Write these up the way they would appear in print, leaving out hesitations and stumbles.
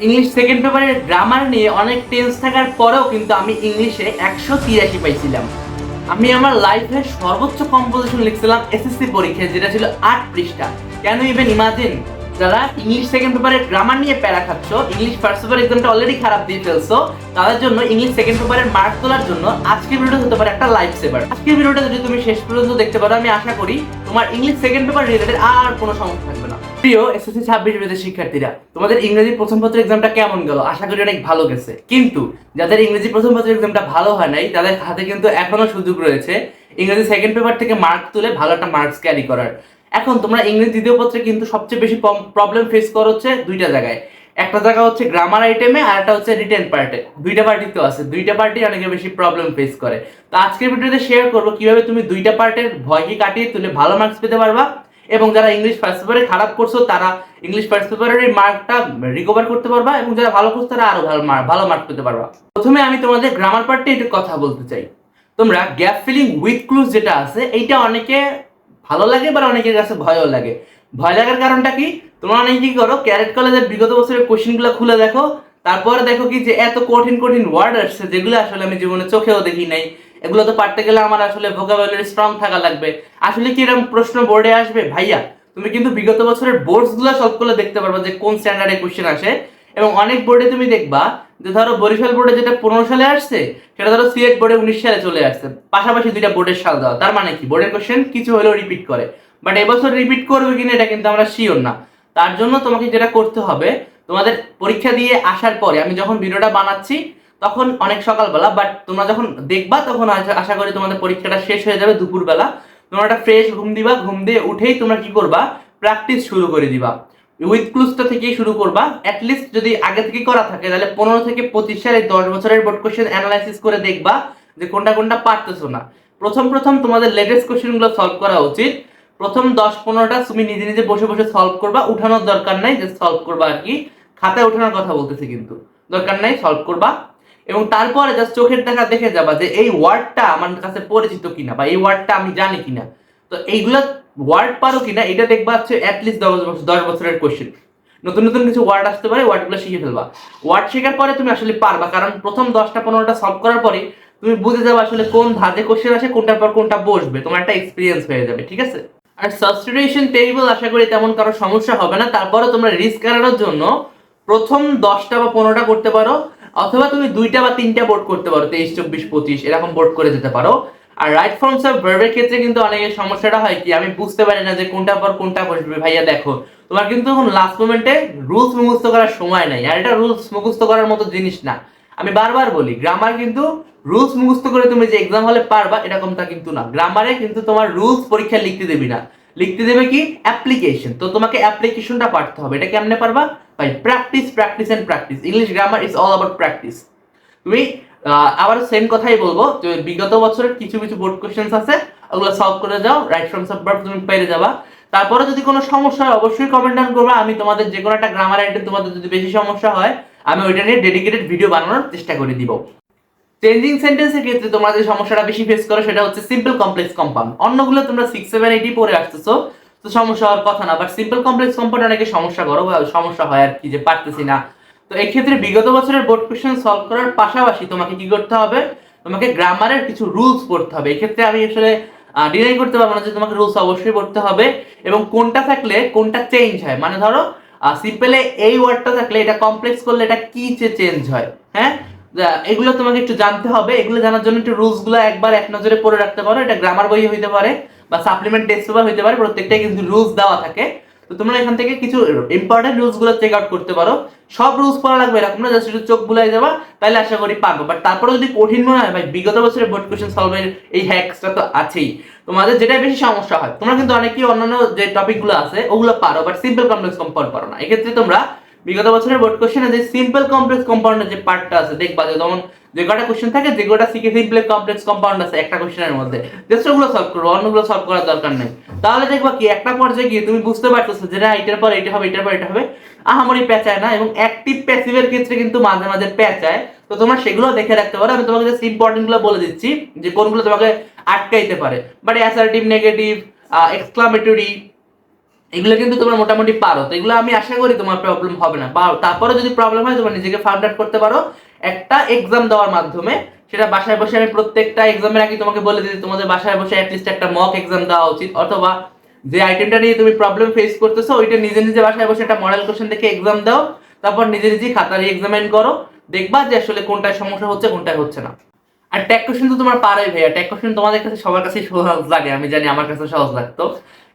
English second পেপারের grammar নিয়ে অনেক টেন্স থাকার পরেও কিন্তু আমি ইংলিশে 183 পাইছিলাম। আমি আমার লাইফের সর্বোচ্চ কম্পোজিশন লিখছিলাম এসএসসি পরীক্ষায়, যেটা ছিল 8 পৃষ্ঠা। কেন ইভেন ইমাজিন, যারা ইংলিশ সেকেন্ড পেপারের গ্রামার নিয়ে প্যারা খাচ্ছ, ইংলিশ ফার্স্ট পেপার এক্সামটা অলরেডি খারাপ দিয়ে ফেলছো, তাদের জন্য ইংলিশ সেকেন্ড পেপারের মার্ক তোলার জন্য আজকের ভিডিওটা হতে পারে একটা লাইফ সেভার। আজকের ভিডিওটা যদি তুমি শেষ পর্যন্ত দেখতে পারো, আমি আশা করি তোমার ইংলিশ সেকেন্ড পেপার রিলেটেড আর কোনো সমস্যা থাকবে না। প্রিয় এসএসসি 26 ব্যাচের শিক্ষার্থীরা, তোমাদের ইংরেজি প্রথম পত্র এক্সামটা কেমন গেল? আশা করি অনেক ভালো গেছে। কিন্তু যাদের ইংরেজি প্রথম পত্র এক্সামটা ভালো হয় নাই, তাদের হাতে কিন্তু এখনো সুযোগ রয়েছে ইংরেজি সেকেন্ড পেপার থেকে মার্ক তুলে ভালো একটা মার্কস ক্যারি করার। এখন তোমরা ইংরেজি দ্বিতীয় পত্রে কিন্তু সবচেয়ে বেশি প্রবলেম ফেস করো হচ্ছে দুইটা জায়গায়। একটা জায়গা হচ্ছে গ্রামার আইটেমে, আর একটা হচ্ছে রিটেন পার্টে। দুইটা পার্টি তো আছে, দুইটা পার্টি অনেকে বেশি প্রবলেম ফেস করে। তো আজকের ভিডিওতে শেয়ার করবো কিভাবে তুমি দুইটা পার্টের ভয়কে কাটিয়ে তুলে ভালো মার্কস পেতে পারবা, এবং যারা ইংলিশ ফার্স্ট পেপারে খারাপ করছো তারা ইংলিশ ফার্স্ট পেপারের এই মার্কটা রিকভার করতে পারবা, এবং যারা ভালো করছো তারা আরো ভালো মার্ক পেতে পারবা। প্রথমে আমি তোমাদের গ্রামার পার্টে একটু কথা বলতে চাই। তোমরা গ্যাপ ফিলিং উইথ ক্লুজ যেটা আছে, এইটা অনেকে ভালো লাগে বা অনেকের কাছে ভয়ও লাগে। ভয় লাগার কারণটা কি? তোমরা অনেকে কি করো, ক্যারেট কলেজের বিগত বছরের কোশ্চেনগুলো খুলে দেখো, তারপরে দেখো কি যে এত কঠিন কঠিন ওয়ার্ড আসছে যেগুলো আসলে আমি জীবনে চোখেও দেখি নাই। এগুলো তো পারতে গেলে আমার আসলে ভোকাবুলারি স্ট্রং থাকা লাগবে। আসলে কি এরকম প্রশ্ন বোর্ডে আসবে? ভাইয়া, তুমি কিন্তু বিগত বছরের বোর্ডস গুলো সলভ করলে দেখতে পারবা যে কোন স্ট্যান্ডার্ডে কোশ্চেন আসে। এবং অনেক বোর্ডে তুমি দেখবা যে ধরো বরিশাল বোর্ডে যেটা 15 সালে আসছে, সেটা ধরো সিলেট বোর্ডে 19 সালে চলে আসছে। পাশাপাশি দুইটা বোর্ডের সাল দেওয়া, তার মানে কি বোর্ডের কোশ্চেন কিছু হলেও রিপিট করে। বাট এবছর রিপিট করবে কিনা এটা কিন্তু আমরা শিওর না। তার জন্য তোমাকে যেটা করতে হবে, তোমাদের পরীক্ষা দিয়ে আসার পরে, আমি যখন ভিডিওটা বানাচ্ছি তখন অনেক সকালবেলা, বাট তোমরা যখন দেখবা তখন আশা করি তোমাদের পরীক্ষাটা শেষ হয়ে যাবে দুপুরবেলা। তোমরা একটা ফ্রেশ ঘুম দিবা, ঘুম দিয়ে উঠেই তোমরা কি করবা, প্র্যাকটিস শুরু করে দিবা। উইথ ক্লুজটা থেকেই শুরু করবা। অ্যাটলিস্ট যদি আগে থেকে করা থাকে তাহলে 15 থেকে 25 সালে 10 বছরের বোর্ড কোশ্চেন অ্যানালাইসিস করে দেখবা যে কোনটা কোনটা পারতেছো না। প্রথম প্রথম তোমাদের লেটেস্ট কোশ্চেনগুলো সলভ করা উচিত। প্রথম 10-15টা তুমি নিজে নিজে বসে বসে সলভ করবা, উঠানোর দরকার নাই, যে সলভ করবা আর কি, খাতায় ওঠানোর কথা বলতেছি কিন্তু, দরকার নাই, সলভ করবা। এবং তারপরে জাস্ট চোখের দেখা দেখে যাবা যে এই ওয়ার্ডটা আমার কাছে পরিচিত কিনা, বা এই ওয়ার্ডটা আমি জানি কিনা। তো এইগুলা ওয়ার্ড পারো কিনা এটা দেখবা হচ্ছে অ্যাটলিস্ট 10 বছরের কোশ্চেন। নতুন নতুন কিছু ওয়ার্ড আসতে পারে, ওয়ার্ডগুলো শিখে ফেলবা। ওয়ার্ড শেখার পরে তুমি আসলে পারবা, কারণ প্রথম 10টা-15টা সলভ করার পরে তুমি বুঝে যাবে আসলে কোন ধাঁধে কোশ্চেন আসে, কোনটার পর কোনটা বসবে, তোমার একটা এক্সপিরিয়েন্স হয়ে যাবে, ঠিক আছে? আর সাবস্টিটিউশন টেবিল আশা করি তেমন কারো সমস্যা হবে না। তারপরে তোমরা রিস্ক এড়ানোর জন্য প্রথম 10টা বা 15টা করতে পারো, অথবা তুমি 2টা বা 3টা বোর্ড করতে পারো, 23, 24, 25 এরকম বোর্ড করে যেতে পারো। আর রাইট ফর্মস অফ ভার্বের ক্ষেত্রে কিন্তু অনেকের সমস্যাটা হয় কি, আমি বুঝতে পারি না যে কোনটার পর কোনটা বসবে। ভাইয়া দেখো, তোমার কিন্তু এখন লাস্ট মোমেন্টে রুলস মুখস্থ করার সময় নাই, আর এটা রুলস মুখস্থ করার মতো জিনিস না। আমি বারবার বলি, গ্রামার কিন্তু রুলস মুখস্থ করে তুমি যে এক্সাম হলে পারবা এরকমটা কিন্তু না। গ্রামারে কিন্তু তোমার রুলস পরীক্ষায় লিখতে দেবে না, লিখতে দেবে কি অ্যাপ্লিকেশন। তো তোমাকে অ্যাপ্লিকেশনটা পারতে হবে। এটা কেমনে পারবা? ভাই practice, practice and practice. English grammar is all about practice. তুমি আবার সেম কথাই বলবো যে বিগত বছরের কিছু কিছু বোর্ড কোশ্চেন্স আছে, ওগুলো সলভ করে যাও, রাইট ফ্রম সব ভার্ব তুমি পেরে যাবা। তারপরে যদি কোনো সমস্যা হয় অবশ্যই কমেন্ট ডাউন করবা। আমি তোমাদের যে কোনো একটা গ্রামার আইটেম তোমাদের যদি বেশি সমস্যা হয়, আমি ওইটা নিয়ে ডেডিকেটেড ভিডিও বানানোর চেষ্টা করে দিব। চেঞ্জিং সেন্টেন্সের ক্ষেত্রে তোমরা যে সমস্যাটা বেশি ফেস করো সেটা হচ্ছে সিম্পল কমপ্লেক্স কম্পাউন্ড। অন্যগুলো তোমরা 6, 7, 8 পড়ে আসতেছো, তো সমস্যা হওয়ার কথা না। বাট সিম্পল কমপ্লেক্স কম্পাউন্ড অনেকে সমস্যা করো, সমস্যা হয় আর কি, যে পারতেছি না। তো এই ক্ষেত্রে বিগত বছরের বোর্ড কোশ্চেন সলভ করার পাশাপাশি তোমাকে কি করতে হবে, তোমাকে গ্রামারের কিছু রুলস পড়তে হবে। এই ক্ষেত্রে আমি আসলে ডিনাই করতে পারবো না যে তোমাকে রুলস অবশ্যই পড়তে হবে, এবং কোনটা থাকলে কোনটা চেঞ্জ হয়। মানে ধরো সিম্পলে এই ওয়ার্ডটা থাকলে এটা কমপ্লেক্স করলে এটা কি চেঞ্জ হয়, হ্যাঁ, এগুলো তোমাকে একটু জানতে হবে। এগুলো জানার জন্য একটু রুলস গুলো একবার এক নজরে পড়ে রাখতে পারো। এটা গ্রামার বই হইতে পারে বা সাপ্লিমেন্ট টেক্সট পেপার হইতে পারে, প্রত্যেকটাই কিন্তু রুলস দেওয়া থাকে। তো তোমরা এখান থেকে কিছু ইম্পর্টেন্ট রুলস গুলো চেক আউট করতে পারো। সব রুলস পড়া লাগবে এরকম না, জাস্ট একটু চোখ বুলাই যাবা, তাহলে আশা করি পারবো। বাট তারপরে যদি কঠিন মনে হয়, ভাই বিগত বছরের বোর্ড কোশ্চেন সলভের এই হ্যাকসটা তো আছেই। তোমাদের যেটা বেশি সমস্যা হয়, তোমরা কিন্তু অনেকেই অন্যান্য যে টপিক গুলো আছে ওগুলো পারো, বাট সিম্পল কমপ্লেক্স কম্পাউন্ড পারো না। এক্ষেত্রে তোমরা বিগত বছরের বোর্ড কোশ্চেনে যে সিম্পল কমপ্লেক্স কম্পাউন্ডের যে পার্টটা আছে, দেখবা যে যেমন যে কটা কোশ্চেন থাকে, যে কটা সিকে সিম্পল কমপ্লেক্স কম্পাউন্ড আছে একটা কোশ্চেনের মধ্যে, জাস্ট ওগুলো সলভ করো, অন্যগুলো সলভ করার দরকার নেই। তাহলে দেখবা কি একটা পর্যায়ে গিয়ে তুমি বুঝতে পারতেছো যে না, এটার পর এটা হবে, এটার পর এটা হবে, আহামরি পেঁচায় না। এবং অ্যাক্টিভ প্যাসিভের ক্ষেত্রে কিন্তু মাঝে মাঝে পেঁচায়, তো তোমরা সেগুলো দেখে রাখতে পারো। আমি তোমাকে জাস্ট ইম্পর্টেন্ট গুলো বলে দিচ্ছি যে কোনগুলো তোমাকে আটকাইতে পারে। বাট অ্যাসার্টিভ, নেগেটিভ, এক্সক্লামেটরি, এগুলো কিন্তু তোমরা মোটামুটি পারো, তো এগুলো আমি আশা করি তোমার প্রবলেম হবে না। বা তারপরে যদি প্রবলেম হয় তোমরা নিজেকে ফাইন্ড আউট করতে পারো একটা এক্সাম দেওয়ার মাধ্যমে। সেটা বাসায় বসে আমি প্রত্যেকটা এক্সামের আগে তোমাকে বলে দিই তোমাদের বাসায় বসে অ্যাটলিস্ট একটা মক এক্সাম দেওয়া উচিত, অথবা যে আইটেমটা নিয়ে তুমি প্রবলেম ফেস করতেছো ওইটা নিজে নিজে বাসায় বসে একটা মডেল কোশ্চেন দেখে এক্সাম দাও, তারপর নিজে নিজেই খাতারে এক্সামিন করো, দেখবা যে আসলে কোনটায় সমস্যা হচ্ছে কোনটায় হচ্ছে না। আর ট্যাগ কোশ্চেন তো তোমার পারোই ভাইয়া, ট্যাগ কোশ্চেন তোমাদের কাছে সবার কাছে সহজ লাগে, আমি জানি আমার কাছে সহজ লাগতো।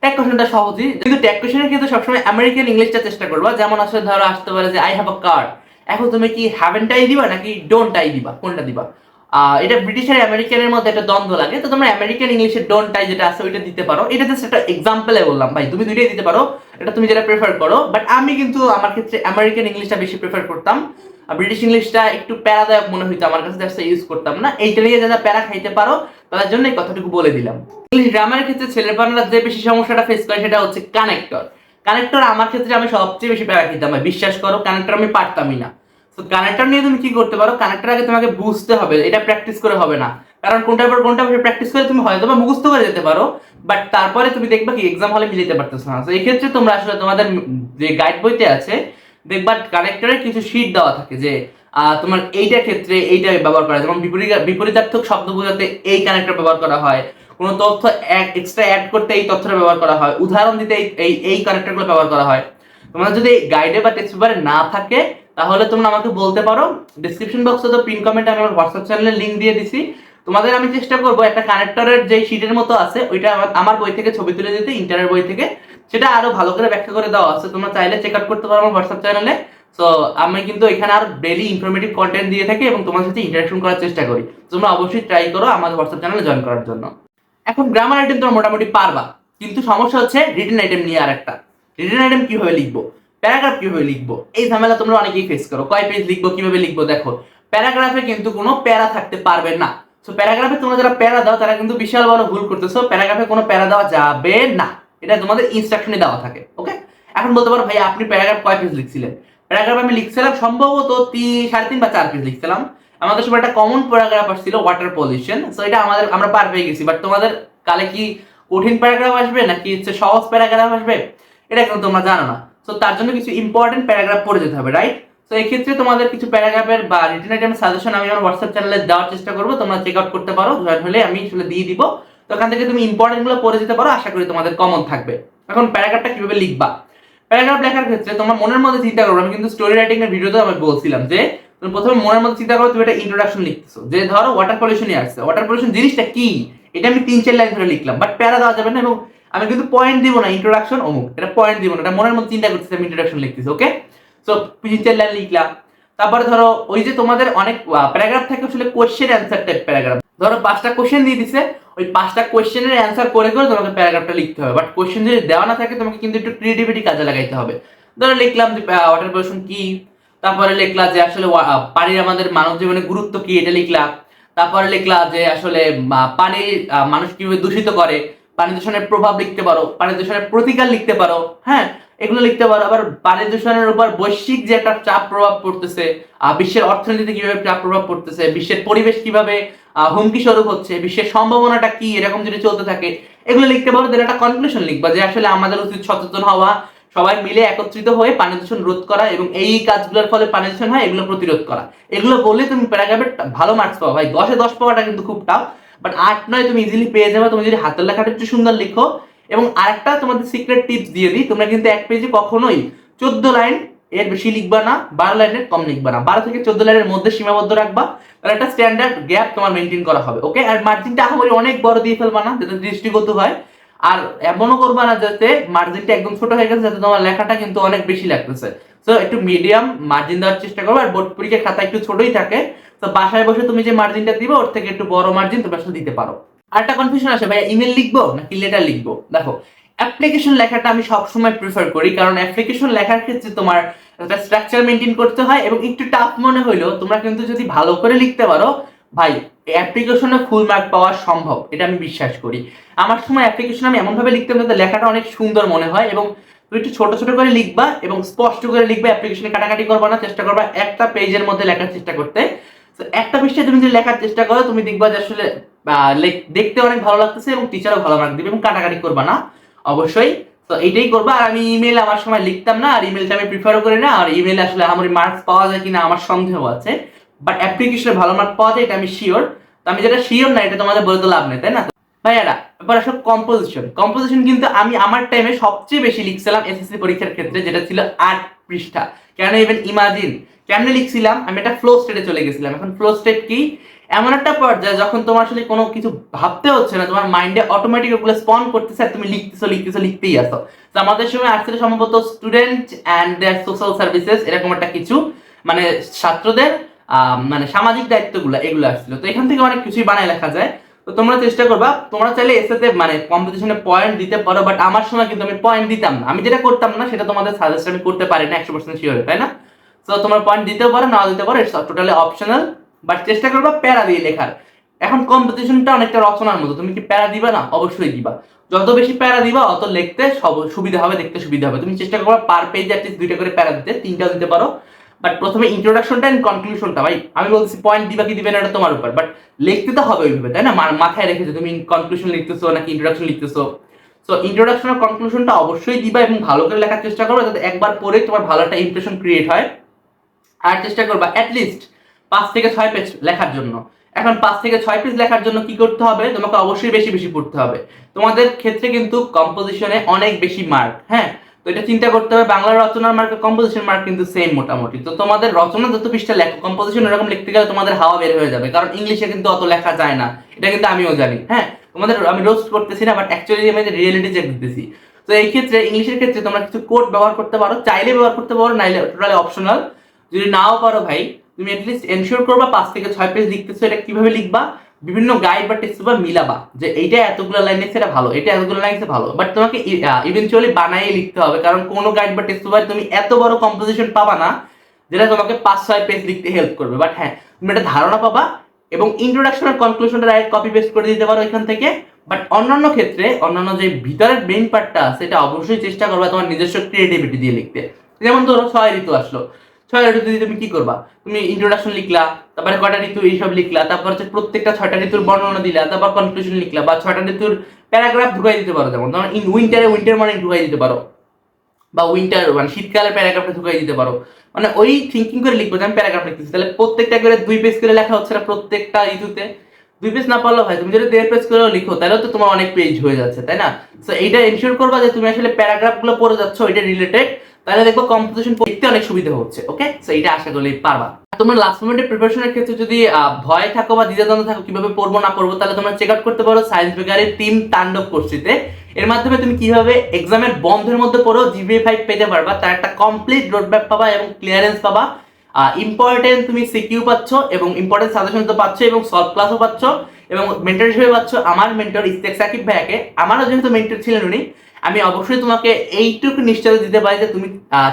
ট্যাগ কোশ্চেনটা সহজই, কিন্তু ট্যাগ কোশ্চেনের কিন্তু সবসময় আমেরিকান ইংলিশটা চেষ্টা করবা। যেমন আসলে ধরো আসতে পারে যে আই হ্যাভ আ কার, এখন তুমি কি হ্যাভেন্ট আই দিবা নাকি ডোন্ট আই দিবা, কোনটা দিবা? এটা ব্রিটিশ আর আমেরিকানের মধ্যে একটা দ্বন্দ্ব লাগে, তো তোমরা আমেরিকান ইংলিশের ডোন্ট আই যেটা আছে ওইটা দিতে পারো। এটা জাস্ট একটা এক্সাম্পলে বললাম ভাই, তুমি দুইটাই দিতে পারো, এটা তুমি যেটা প্রেফার করো। বাট আমি কিন্তু আমার ক্ষেত্রে আমেরিকান ইংলিশটা বেশি প্রেফার করতাম, আর ব্রিটিশ ইংলিশটা একটু প্যারাদায়ক মনে হইতো আমার কাছে, জাস্ট ইউজ করতাম না। এইটা নিয়ে যারা প্যারা খাইতে পারো তাদের জন্য এই কথাটুকু বলে দিলাম। ইংলিশ গ্রামারের ক্ষেত্রে ছেলেপানরা যে বেশি সমস্যাটা ফেস করে সেটা হচ্ছে কানেক্টর। কানেক্টর আমার ক্ষেত্রে আমি সবচেয়ে বেশি প্যারা খেতাম ভাই, বিশ্বাস করো কানেক্টর আমি পারতামই না। তো কানেক্টর নিয়ে তুমি কি করতে পারো, কানেক্টর আগে তোমাকে বুঝতে হবে, এটা প্র্যাকটিস করে হবে না। কারণ কোনটার পর কোনটা প্র্যাকটিস করে তুমি হয়তো বা মুখস্থ করে যেতে পারো, বাট তারপরে তুমি দেখবা কি এক্সাম হলে মিলাতে পারতেছো না। তো এই ক্ষেত্রে তোমরা আসলে তোমাদের যে গাইড বইতে আছে দেখবা কানেক্টরের কিছু শীট দেওয়া থাকে যে তোমার এইটার ক্ষেত্রে এইটা ব্যবহার করা হয়, যেমন বিপরীতার্থক শব্দ বোঝাতে এই কানেক্টর ব্যবহার করা হয়, কোনো তথ্য এক্সট্রা অ্যাড করতে এই তথ্যটা ব্যবহার করা হয়, উদাহরণ দিতে এই এই কানেক্টরগুলো ব্যবহার করা হয়। তোমার যদি গাইডে বা টেক্সট পেপারে না থাকে তাহলে তোমরা আমাকে বলতে পারো, ডেসক্রিপশন বক্সে তো পিন কমেন্টে আমি আমার হোয়াটসঅ্যাপ চ্যানেলের লিংক দিয়ে দিছি। তোমাদের আমি চেষ্টা করবো একটা কানেক্টরের যে শীটের মতো আছে ওইটা আমার বই থেকে ছবি তুলে দিতে, ইন্টারের বই থেকে, সেটা আরো ভালো করে ব্যাখ্যা করে দেওয়া আছে, তোমরা চাইলে চেক আউট করতে পারো আমার হোয়াটসঅ্যাপ চ্যানেলে। সো আমি কিন্তু এখানে আর ডেইলি ইনফরমেটিভ কন্টেন্ট দিয়ে থাকি এবং তোমার সাথে ইন্টারাকশন করার চেষ্টা করি। তোমরা অবশ্যই ট্রাই করো আমাদের হোয়াটসঅ্যাপ চ্যানেলে জয়েন করার জন্য। এখন গ্রামার আইটেম তোমরা মোটামুটি পারবা, কিন্তু সমস্যা হচ্ছে রিটেন আইটেম নিয়ে। আর একটা রিটেন আইটেম কিভাবে লিখবো, প্যারাগ্রাফ কিভাবে লিখবো, এই ঝামেলা তোমরা অনেকেই ফেস করো। কয় পেজ লিখবো, কিভাবে লিখবো? দেখো প্যারাগ্রাফে কিন্তু কোনো প্যারা থাকতে পারবে না। সো প্যারাগ্রাফে তোমরা যারা প্যারা দাও তারা কিন্তু বিশাল বড় ভুল করতেছো, প্যারাগ্রাফে কোনো প্যারা দেওয়া যাবে না, এটা তোমাদের ইনস্ট্রাকশনে দেওয়া থাকে। ওকে, এখন বলতে পারো ভাই আপনি প্যারাগ্রাফ কয় পেজ লিখছিলেন? প্যারাগ্রাফ আমি লিখছিলাম সম্ভবত 3.5 বা 4 পেজ লিখছিলাম। আমাদের সময় একটা কমন প্যারাগ্রাফ আসছিল ওয়াটার পলিউশন, সো এটা আমরা পার পেয়ে গেছি। বাট তোমাদের কালে কি কঠিন প্যারাগ্রাফ আসবে নাকি হচ্ছে সহজ প্যারাগ্রাফ আসবে এটা কিন্তু তোমরা জানো না। সো তার জন্য কিছু ইম্পর্টেন্ট প্যারাগ্রাফ পড়ে যেতে হবে, রাইট? তো এই ক্ষেত্রে তোমাদের কিছু প্যারাগ্রাফের বা রিটেন আইটেমের সাজেশন আমি আমার হোয়াটসঅ্যাপ চ্যানেলে দেওয়ার চেষ্টা করবো, তোমরা চেক আউট করতে পারো, জয়েন হলে আমি আসলে দিয়ে দিব। তো ওখান থেকে তুমি ইম্পর্টেন্ট গুলো পড়ে যেতে পারো, আশা করি তোমাদের কমন থাকবে। এখন প্যারাগ্রাফটা কিভাবে লিখবা? প্যারাগ্রাফ লেখার ক্ষেত্রে তোমার মনের মধ্যে চিন্তা করো, আমি কিন্তু স্টোরি রাইটিং এর ভিডিওতে আমি বলছিলাম যে তুমি প্রথমে মনের মধ্যে চিন্তা করো তুমি একটা ইন্ট্রোডাকশন লিখতেছো, যে ধরো ওয়াটার পলিউশনই আসছে, ওয়াটার পলিউশন জিনিসটা কি এটা আমি 3-4 লাইন ধরে লিখলাম, বাট প্যারা দেওয়া যাবে না এবং আমি কিন্তু পয়েন্ট দিব না, ইন্ট্রোডাকশন অমুক, এটা পয়েন্ট দিব না, এটা মনের মধ্যে চিন্তা করতেছি আমি ইন্ট্রোডাকশন লিখতেছি। ওকে, সো 3-4 লাইন লিখলাম। তারপরে ধরো ওই যে তোমাদের অনেক প্যারাগ্রাফ থাকে আসলে কোশ্চেন অ্যান্সার টাইপ প্যারাগ্রাফ, ধরো 5টা কোশ্চেন দিয়ে দিছে, ওই 5টা কোশ্চেনের অ্যান্সার করে করে তোমাকে প্যারাগ্রাফটা লিখতে হবে। বাট কোশ্চেন যদি দেওয়া না থাকে তোমাকে কিন্তু একটু ক্রিয়েটিভিটি কাজে লাগাইতে হবে। ধরো লিখলাম যে ওয়াটার পলিউশন কি, তারপরে লিখলা যে আসলে পানির আমাদের মানব জীবনে গুরুত্ব কি, এটা লিখলা। তারপরে লিখলা যে আসলে পানি মানুষ কিভাবে দূষিত করে, পানি দূষণের প্রভাব লিখতে পারো, পানি দূষণের প্রতিকার লিখতে পারো, হ্যাঁ এগুলো লিখতে পারো। আবার পানি দূষণের উপর বৈশ্বিক যে একটা চাপ প্রভাব পড়তেছে, বিশ্বের অর্থনীতিতে কিভাবে চাপ প্রভাব পড়তেছে, বিশ্বের পরিবেশ কিভাবে হুমকি স্বরূপ হচ্ছে, বিশ্বের সম্ভাবনাটা কি, এরকম যদি চলতে থাকে এগুলো লিখতে পারো। দেন একটা কনক্লুশন লিখবা যে আসলে আমাদের উচিত সচেতন হওয়া, সবাই মিলে একত্রিত হয়ে পানি দূষণ রোধ করা এবং এই কাজগুলোর ফলে পানি দূষণ হয় এগুলো প্রতিরোধ করা। এগুলো বললে তুমি প্যারাগ্রাফে ভালো মার্কস পাও ভাই, 10-এ 10 পাওয়াটা কিন্তু খুব টাফ, বাট 8-9 তুমি ইজিলি পেয়ে যাবে তুমি যদি হাতের লেখাটা একটু সুন্দর লিখো। এবং আরেকটা তোমাদের সিক্রেট টিপস দিয়ে দিই, তোমরা কিন্তু এক পেজে কখনোই 14 লাইন এর বেশি লিখবা না, 12 লাইনের কম লিখবা না, 12 থেকে 14 লাইনের মধ্যে সীমাবদ্ধ রাখবা, তাহলে একটা স্ট্যান্ডার্ড গ্যাপ তোমার মেনটেন করা হবে। ওকে, আর মার্জিনটা আহামরি অনেক বড় দিয়ে ফেলবা না যাতে দৃষ্টিগোচর হয়, আর এমনও করবা না যাতে মার্জিনটা একদম ছোট হয়ে গেছে যাতে তোমার লেখাটা কিন্তু অনেক বেশি লাগতেছে। তো একটু মিডিয়াম মার্জিন দেওয়ার চেষ্টা করবে, আর বোর্ড পরীক্ষার খাতা একটু ছোটই থাকে, তো বাসায় বসে তুমি যে মার্জিনটা দিবে ওর থেকে একটু বড় মার্জিন তুমি আসলে দিতে পারো। আর একটা কনফিউশন আসে ভাই ইমেল লিখবো নাকি লেটার লিখবো। দেখো অ্যাপ্লিকেশন লেখাটা আমি সবসময় প্রিফার করি, কারণ অ্যাপ্লিকেশন লেখার ক্ষেত্রে তোমার একটা স্ট্রাকচার মেনটেন করতে হয় এবং একটু টাফ মনে হইলেও তোমরা কিন্তু যদি ভালো করে লিখতে পারো ভাই অ্যাপ্লিকেশনে ফুল মার্ক পাওয়া সম্ভব, এটা আমি বিশ্বাস করি। আমার সময় অ্যাপ্লিকেশন আমি এমনভাবে লিখতাম যাতে লেখাটা অনেক সুন্দর মনে হয়, এবং তুমি একটু ছোট ছোট করে লিখবা এবং স্পষ্ট করে লিখবা, অ্যাপ্লিকেশনে কাটাকাটি করবা না, চেষ্টা করবা একটা পেজের মধ্যে লেখার চেষ্টা করতে। একটা পৃষ্ঠায় তুমি যদি লেখার চেষ্টা করো তুমি দেখবা যে আসলে দেখতে অনেক ভালো লাগতেছে এবং টিচারও ভালো মার্ক দিবে, এবং কাটাকাটি করবা না অবশ্যই। তো এইটাই করবা। আর আমি ইমেল আমার সময় লিখতাম না, আর ইমেলটা আমি প্রিফারও করি না, আর ইমেলে আসলে আমার মার্কস পাওয়া যায় কিনা আমার সন্দেহ আছে, বাট অ্যাপ্লিকেশনে ভালো মার্ক পাওয়া যায় এটা আমি শিওর। তো আমি যেটা শিওর না এটা তোমাদের বলে তো লাভ নেই, তাই না? ভাইয়ারা এবার আসলে কম্পোজিশন। কম্পোজিশন কিন্তু আমি আমার টাইমে সবচেয়ে বেশি লিখছিলাম এসএসসি পরীক্ষার ক্ষেত্রে, যেটা ছিল 8 পৃষ্ঠা। কেন ইভেন ইমাজিন কেমনে লিখছিলাম, আমি একটা ফ্লো স্টেটে চলে গেছিলাম। এখন ফ্লো স্টেট কি? এমন একটা পর্যায়ে যখন তোমার আসলে কোনো কিছু ভাবতে হচ্ছে না, তোমার মাইন্ডে অটোমেটিক ওগুলো স্পন করতেছে আর তুমি লিখতেছো লিখতেই আসো। তো আমাদের সময় আসছিল সম্ভবত student and there social services এরকম একটা কিছু, মানে ছাত্রদের মানে সামাজিক দায়িত্বগুলো এগুলো আসছিল। তো এখান থেকে অনেক কিছুই বানায় লেখা যায়। তো তোমরা চেষ্টা করবা, তোমরা চাইলে এসেতে মানে কম্পিটিশনে পয়েন্ট দিতে পারো, বাট আমার সময় কিন্তু আমি পয়েন্ট দিতাম না। আমি যেটা করতাম না সেটা তোমাদের সাজেস্ট আমি করতে পারি না 100% শিওর, তাই না? তো তোমরা পয়েন্ট দিতেও পারো, নাও দিতে পারো, ইটস টোটালি অপশনাল, বাট চেষ্টা করবা প্যারা দিয়ে লেখার। এখন কম্পিটিশনটা অনেকটা রচনার মতো, তুমি কি প্যারা দিবা না? অবশ্যই দিবা। যত বেশি প্যারা দিবা অত লিখতে সুবিধা হবে, দেখতে সুবিধা হবে। তুমি চেষ্টা করবা পার পেজে অ্যাটলিস্ট 2টা করে প্যারা দিতে, 3টাও দিতে পারো। বাট প্রথমে ইন্ট্রোডাকশনটা এন্ড কনক্লুশনটা, ভাই আমি বলছি পয়েন্ট দিবা কি দিবে না এটা তোমার উপর, বাট লিখতে তো হবে ওইভাবে, তাই না? মাথায় রেখেছো তুমি কনক্লুশন লিখতেছো নাকি ইন্ট্রোডাকশন লিখতেছো। সো ইন্ট্রোডাকশন আর কনক্লুশনটা অবশ্যই দিবা এবং ভালো করে লেখার চেষ্টা করবে, যাতে একবার পরে তোমার ভালো একটা ইমপ্রেশন ক্রিয়েট হয়। আর চেষ্টা করবা অ্যাটলিস্ট 5 থেকে 6 পেজ লেখার জন্য। এখন 5 থেকে 6 পেজ লেখার জন্য কি করতে হবে? তোমাকে অবশ্যই বেশি বেশি পড়তে হবে। তোমাদের ক্ষেত্রে কিন্তু কম্পোজিশনে অনেক বেশি মার্ক, হ্যাঁ? তো এটা চিন্তা করতে হবে, বাংলা রচনার মার্ক কম্পোজিশন মার্ক কিন্তু সেম মোটামুটি। তো তোমাদের রচনা যত পৃষ্ঠা লেখো, কম্পোজিশন এরকম লিখতে গেলে তোমাদের হাওয়া বের হয়ে যাবে, কারণ ইংলিশে কিন্তু অত লেখা যায় না, এটা কিন্তু আমিও জানি, হ্যাঁ? তোমাদের আমি রোস্ট করতেছি না, বাট অ্যাকচুয়ালি আমি রিয়েলিটি চেক দিতেছি। তো এই ক্ষেত্রে ইংলিশের ক্ষেত্রে তোমরা কিছু কোড ব্যবহার করতে পারো, চাইলে ব্যবহার করতে পারো, নাইলে টোটালি অপশনাল। যদি নাও পারো ভাই, তুমি অ্যাটলিস্ট এনশিওর করবা 5 থেকে 6 পেজ লিখতেছো। এটা কিভাবে লিখবা? বিভিন্ন গাইড বা টেক্সট পেপার মিলাবা, যে এইটা এতগুলো লাইন লিখছে এটা ভালো, এটা এতগুলো লাইন লিখছে ভালো, বাট তোমাকে ইভেনচুয়ালি বানাই লিখতে হবে, কারণ কোনো গাইড বা টেক্সট পেপার তুমি এত বড় কম্পোজিশন পাবা না যেটা তোমাকে 5-6 পেজ লিখতে হেল্প করবে। বাট হ্যাঁ, তুমি একটা ধারণা পাবা, এবং ইন্ট্রোডাকশন আর কনক্লুশনটা ডাইরেক্ট কপি পেস্ট করে দিতে পারো এখান থেকে। বাট অন্যান্য ক্ষেত্রে অন্যান্য যে ভিতরের মেইন পার্টটা সেটা অবশ্যই চেষ্টা করবা তোমার নিজস্ব ক্রিয়েটিভিটি দিয়ে লিখতে। যেমন ধরো 6 ঋতু আসলো, 6 ঋতুতে তুমি কি করবা? তুমি ইন্ট্রোডাকশন লিখলা, তারপরে কয়টা ঋতু এইসব লিখলা, তারপর হচ্ছে প্রত্যেকটা 6টা ঋতুর বর্ণনা দিলা, তারপর কনক্লুশন লিখলা, বা 6টা ঋতুর প্যারাগ্রাফ ঢুকাই দিতে পারো। যেমন তোমার ইন উইন্টারে উইন্টার মানে ঢুকাই দিতে পারো, বা উইন্টার মানে শীতকালে প্যারাগ্রাফটা ঢুকাই দিতে পারো। মানে ওই থিঙ্কিং করে লিখবো যে আমি প্যারাগ্রাফ লিখতেছি, তাহলে প্রত্যেকটা করে 2 পেজ করে লেখা হচ্ছে না প্রত্যেকটা ঋতুতে। 2 পেজ না পারলেও ভাই তুমি যদি 1.5 পেজ করেও লিখো তাহলেও তো তোমার অনেক পেজ হয়ে যাচ্ছে, তাই না? সো এইটা এনশিওর করবা যে তুমি আসলে প্যারাগ্রাফ গুলো পড়ে যাচ্ছ এটা রিলেটেড, তাহলে দেখবো কম্পোজিশন পড়তে অনেক সুবিধা হচ্ছে। ওকে, সো এটা আশা করি পারবা। তোমরা লাস্ট মোমেন্টে প্রিপারেশনের ক্ষেত্রে যদি ভয় থাকো বা দ্বিধাদ্বন্দ্ব থাকো কিভাবে পড়বো না পড়বো, তাহলে তোমরা চেক আউট করতে পারো সায়েন্স বেকারের টিম তাণ্ডব কোর্সটিতে। এর মাধ্যমে তুমি কিভাবে এক্সামের বন্ধের মধ্যে পড়েও জিপিএ 5 পেতে পারবা, তার একটা কমপ্লিট রোডম্যাপ পাবা এবং ক্লিয়ারেন্স পাবা। ইম্পর্টেন্ট তুমি সিকিউ পাচ্ছ এবং ইম্পর্টেন্ট সাজেশন তো পাচ্ছ এবং সলভ ক্লাসও পাচ্ছ, এবং মেন্টর হিসেবে পাচ্ছ আমার মেন্টর ইস্তেক সাকিব ভাইয়াকে। আমারও যেহেতু মেন্টর ছিলেন উনি, আমি অবশ্যই তোমাকে এইটুকু নিশ্চয়তা দিতে পারি যে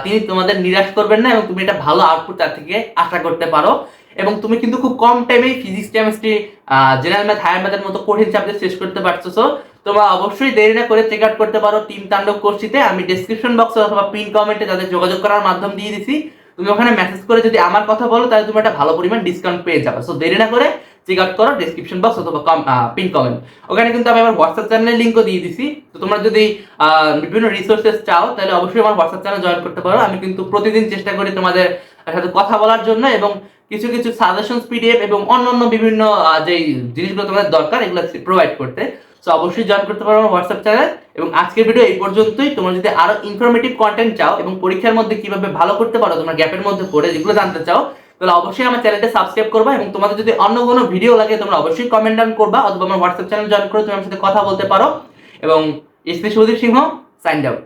তিনি তোমাদের নিরাশ করবেন না, এবং তুমি একটা ভালো আউটপুট তার থেকে আশা করতে পারো। এবং তুমি কিন্তু খুব কম টাইমে physics, chemistry, general math, higher ম্যাথের মতো কঠিন সাবজেক্ট শেষ করতে পারছো। তোমরা অবশ্যই দেরি না করে চেক আউট করতে পারো টিম তাণ্ডব কোর্সটিতে। আমি ডেসক্রিপশন বক্সে অথবা পিন কমেন্টে তাদের যোগাযোগ করার মাধ্যম দিয়ে দিছি। তুমি ওখানে মেসেজ করে যদি আমার কথা বলো তাহলে তুমি একটা ভালো পরিমাণ ডিসকাউন্ট পেয়ে যাবে। সো দেরি না করে চেক আউট করো ডেসক্রিপশন বক্স অথবা পিন কমেন্ট। ওখানে কিন্তু আমি আমার হোয়াটসঅ্যাপ চ্যানেলের লিঙ্কও দিয়ে দিছি। তো তোমরা যদি বিভিন্ন রিসোর্সেস চাও তাহলে অবশ্যই আমার হোয়াটসঅ্যাপ চ্যানেল জয়েন করতে পারো। আমি কিন্তু প্রতিদিন চেষ্টা করি তোমাদের সাথে কথা বলার জন্য, এবং কিছু কিছু সাজেশনস পিডিএফ এবং অন্যান্য বিভিন্ন যে জিনিসগুলো তোমাদের দরকার এগুলো প্রোভাইড করতে। সো অবশ্যই জয়েন করতে পারো আমার হোয়াটসঅ্যাপ চ্যানেল। এবং আজকের ভিডিও এই পর্যন্তই। তোমরা যদি আরো ইনফরমেটিভ কন্টেন্ট চাও এবং পরীক্ষার মধ্যে কিভাবে ভালো করতে পারো তোমরা গ্যাপের মধ্যে পড়ে, যেগুলো জানতে চাও, তাহলে অবশ্যই আমার চ্যানেলটা সাবস্ক্রাইব করবা। এবং তোমাদের যদি অন্য কোনো ভিডিও লাগে তোমরা অবশ্যই কমেন্ট ডাউন করবা, অথবা আমার হোয়াটসঅ্যাপ চ্যানেল জয়েন করে তুমি আমার সাথে কথা বলতে পারো। এবং এসপি সুদীপ সিংহ সাইন্ড আউট।